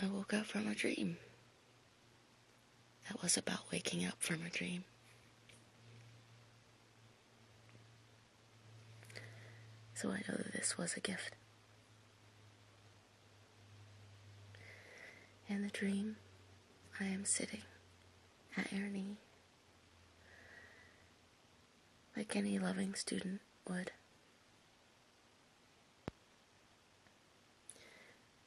I woke up from a dream that was about waking up from a dream. So I know that this was a gift. In the dream, I am sitting at your knee, like any loving student would.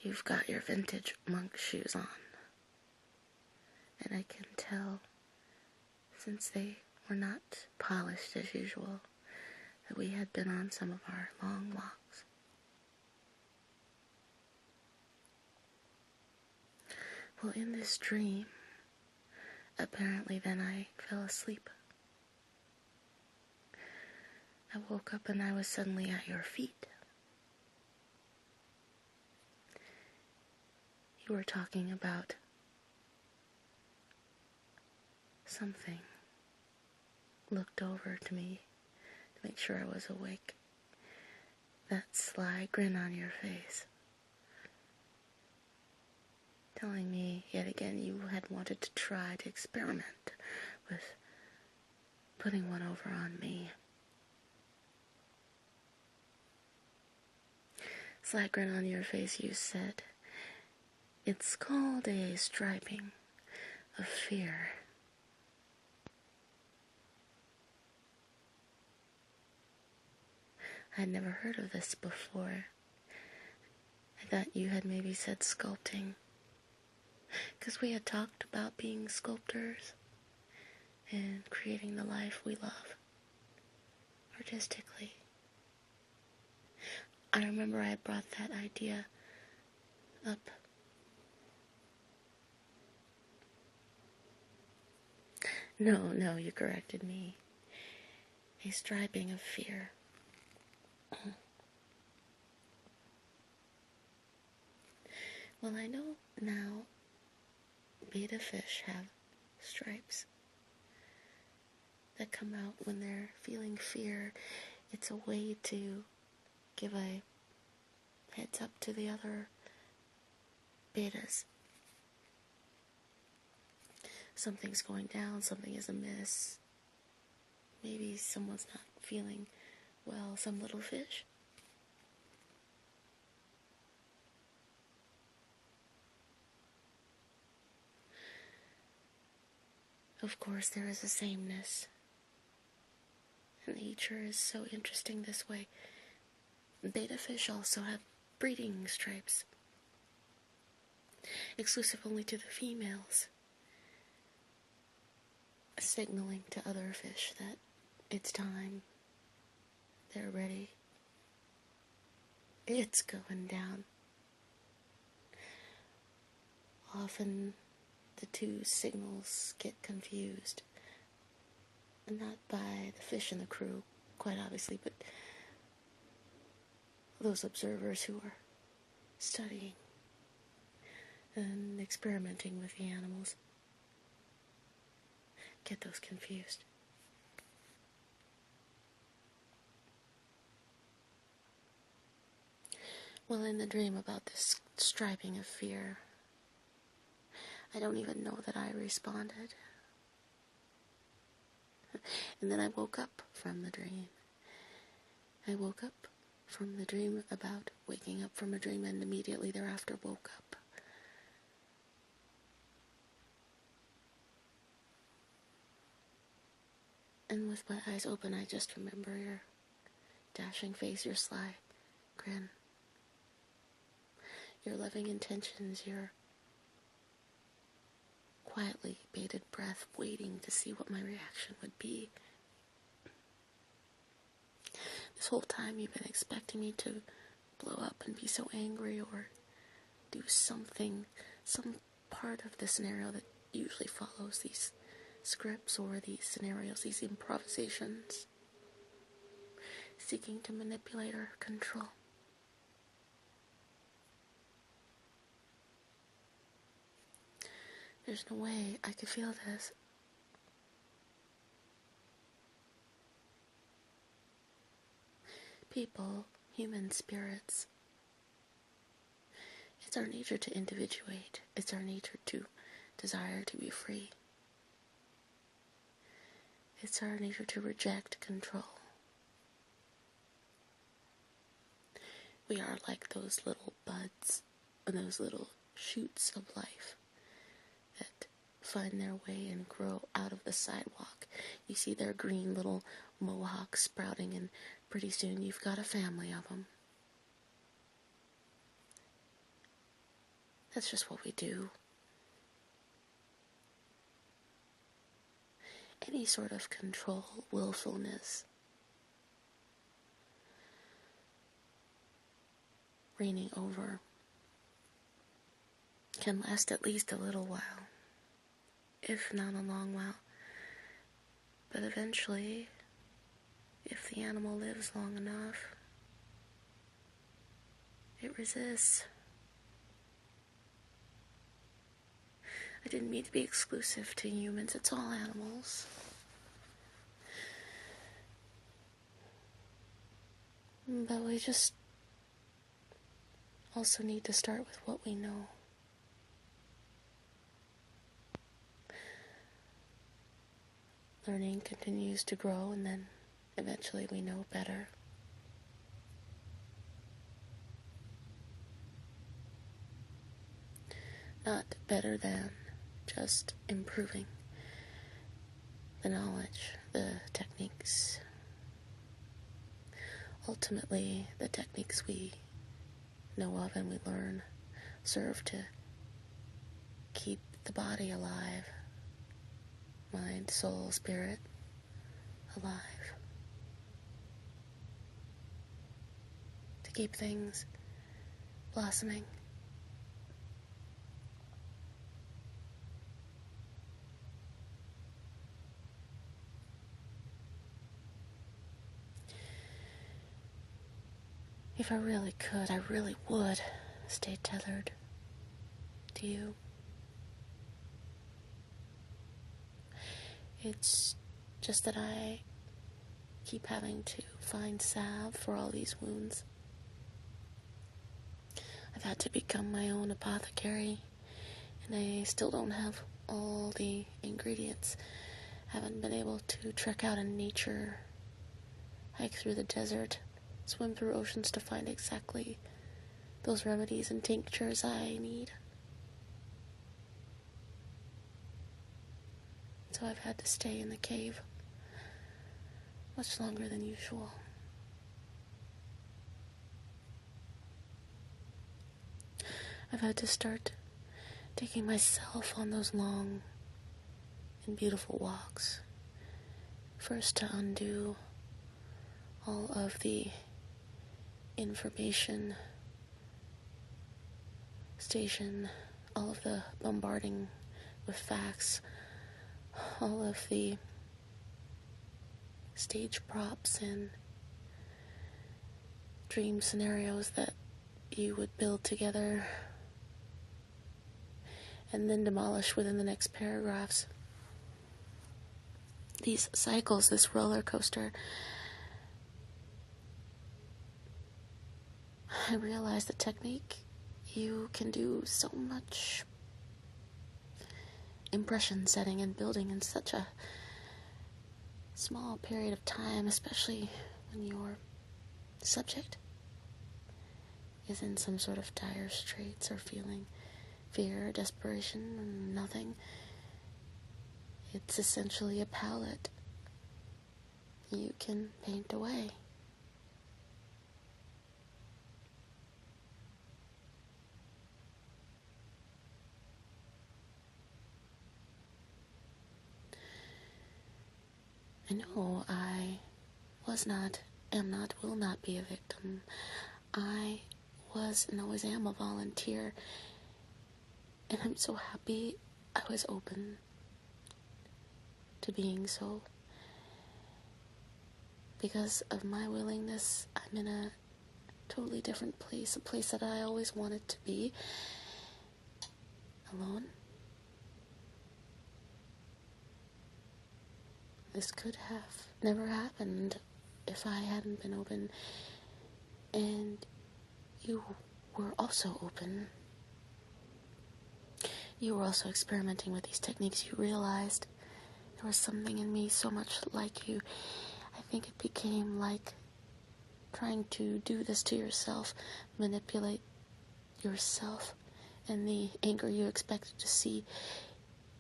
You've got your vintage monk shoes on, and I can tell, since they were not polished as usual, that we had been on some of our long walks. Well, in this dream, apparently then I fell asleep. I woke up and I was suddenly at your feet. You were talking about something. Looked over to me to make sure I was awake. That sly grin on your face, telling me yet again you had wanted to try to experiment with putting one over on me. Sly grin on your face, you said. It's called a striping of fear. I'd never heard of this before. I thought you had maybe said sculpting, because we had talked about being sculptors and creating the life we love artistically. I remember I brought that idea up. No, you corrected me. A striping of fear. Well, I know now betta fish have stripes that come out when they're feeling fear. It's a way to give a heads up to the other bettas. Something's going down, something is amiss. Maybe someone's not feeling well, some little fish. Of course, there is a sameness. And nature is so interesting this way. Betta fish also have breeding stripes, exclusive only to the females, signaling to other fish that it's time, they're ready, it's going down. Often the two signals get confused, and not by the fish in the crew, quite obviously, but those observers who are studying and experimenting with the animals get those confused. Well, in the dream about this striping of fear, I don't even know that I responded. And then I woke up from the dream. I woke up from the dream about waking up from a dream, and immediately thereafter woke up. And with my eyes open, I just remember your dashing face, your sly grin, your loving intentions, your quietly bated breath, waiting to see what my reaction would be. This whole time you've been expecting me to blow up and be so angry or do something, some part of the scenario that usually follows these scripts or these scenarios, these improvisations, seeking to manipulate or control. There's no way I could feel this. People, human spirits, It's our nature to individuate. It's our nature to desire to be free. It's our nature to reject control. We are like those little buds and those little shoots of life that find their way and grow out of the sidewalk. You see their green little mohawks sprouting, and pretty soon you've got a family of them. That's just what we do. Any sort of control, willfulness, reigning over, can last at least a little while, if not a long while. But eventually, if the animal lives long enough, it resists. I didn't mean to be exclusive to humans. It's all animals. But we just also need to start with what we know. Learning continues to grow, and then eventually we know better. Not better than, just improving the knowledge, the techniques. Ultimately, the techniques we know of and we learn serve to keep the body alive, mind, soul, spirit alive, to keep things blossoming. If I really could, I really would stay tethered to you. It's just that I keep having to find salve for all these wounds. I've had to become my own apothecary, and I still don't have all the ingredients. Haven't been able to trek out in nature, hike through the desert, swim through oceans to find exactly those remedies and tinctures I need. So I've had to stay in the cave much longer than usual. I've had to start taking myself on those long and beautiful walks. First, to undo all of the information station, all of the bombarding with facts, all of the stage props and dream scenarios that you would build together and then demolish within the next paragraphs. These cycles, this roller coaster. I realized the technique, you can do so much impression setting and building in such a small period of time, especially when your subject is in some sort of dire straits or feeling fear, desperation, and nothing. It's essentially a palette you can paint away. I know I was not, am not, will not be a victim. I was and always am a volunteer, and I'm so happy I was open to being so. Because of my willingness, I'm in a totally different place, a place that I always wanted to be, alone. This could have never happened if I hadn't been open, and you were also open you were also experimenting with these techniques, you realized there was something in me so much like you. I think it became like trying to do this to yourself, manipulate yourself, and the anger you expected to see,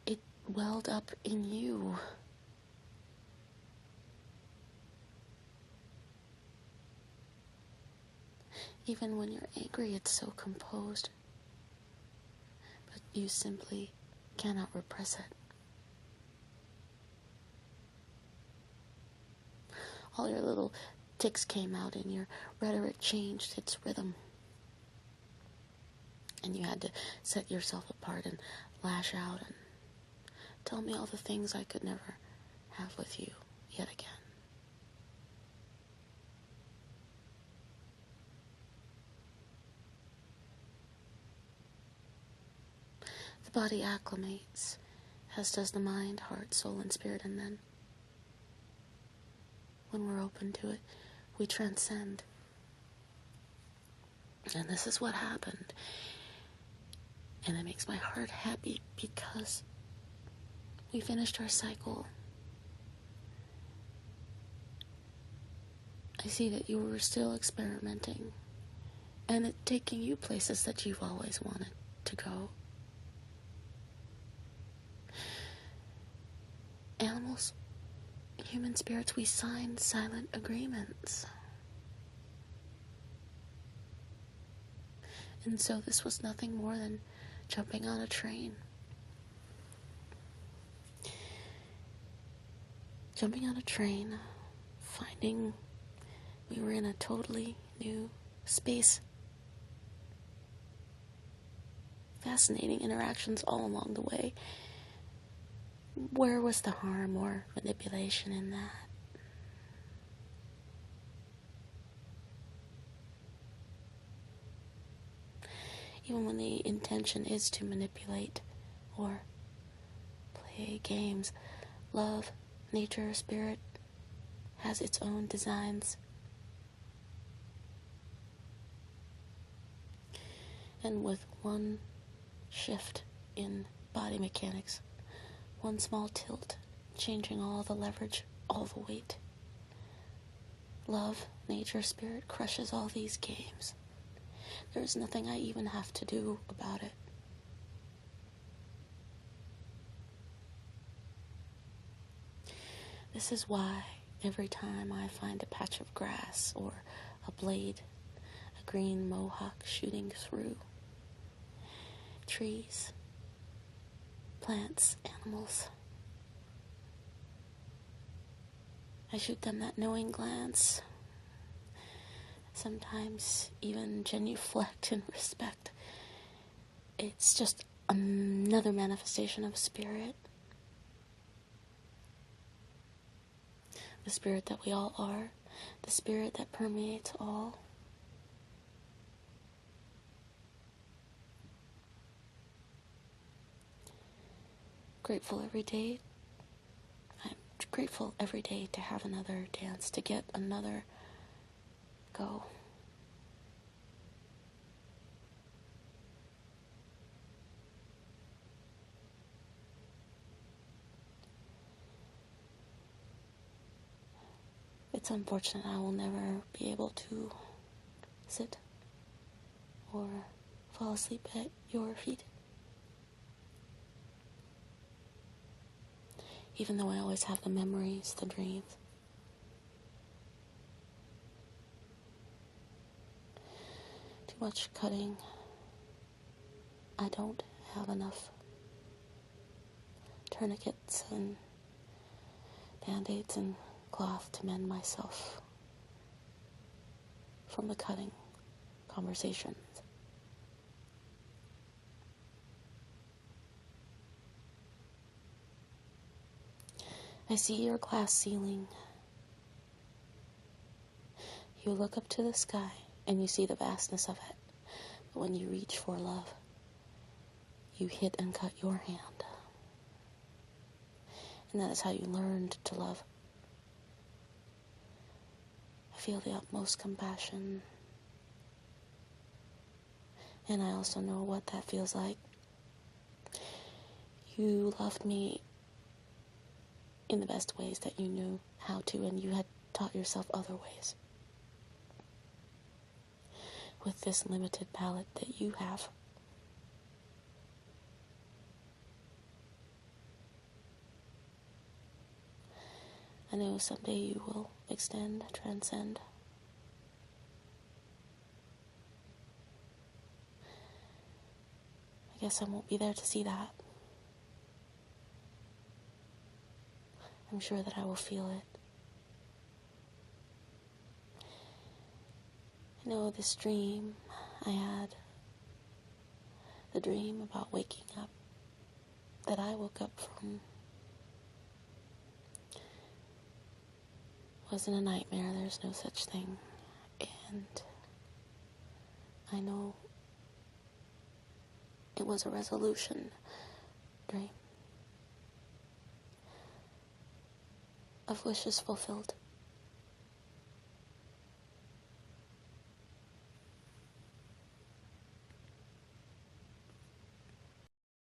it welled up in you. Even when you're angry, it's so composed, but you simply cannot repress it. All your little tics came out and your rhetoric changed its rhythm. And you had to set yourself apart and lash out and tell me all the things I could never have with you yet again. The body acclimates, as does the mind, heart, soul, and spirit, and then, when we're open to it, we transcend. And this is what happened. And it makes my heart happy because we finished our cycle. I see that you were still experimenting and it taking you places that you've always wanted to go. Animals, human spirits, we sign silent agreements. And so this was nothing more than jumping on a train. Jumping on a train, finding we were in a totally new space. Fascinating interactions all along the way. Where was the harm or manipulation in that? Even when the intention is to manipulate or play games, love, nature, spirit has its own designs. And with one shift in body mechanics, one small tilt, changing all the leverage, all the weight, love, nature, spirit crushes all these games. There's nothing I even have to do about it. This is why every time I find a patch of grass or a blade, a green mohawk shooting through trees, plants, animals, I shoot them that knowing glance, sometimes even genuflect in respect. It's just another manifestation of spirit. The spirit that we all are, the spirit that permeates all. Grateful every day. I'm grateful every day to have another dance, to get another go. It's unfortunate I will never be able to sit or fall asleep at your feet. Even though I always have the memories, the dreams. Too much cutting. I don't have enough tourniquets and band-aids and cloth to mend myself from the cutting conversations. I see your glass ceiling. You look up to the sky and you see the vastness of it. But when you reach for love, you hit and cut your hand. And that is how you learned to love. I feel the utmost compassion. And I also know what that feels like. you loved me in the best ways that you knew how to, and you had taught yourself other ways with this limited palette that you have. I know someday you will extend, transcend. I guess I won't be there to see that. I'm sure that I will feel it. I know this dream I had, the dream about waking up, that I woke up from, wasn't a nightmare. There's no such thing. And I know it was a resolution dream of wishes fulfilled.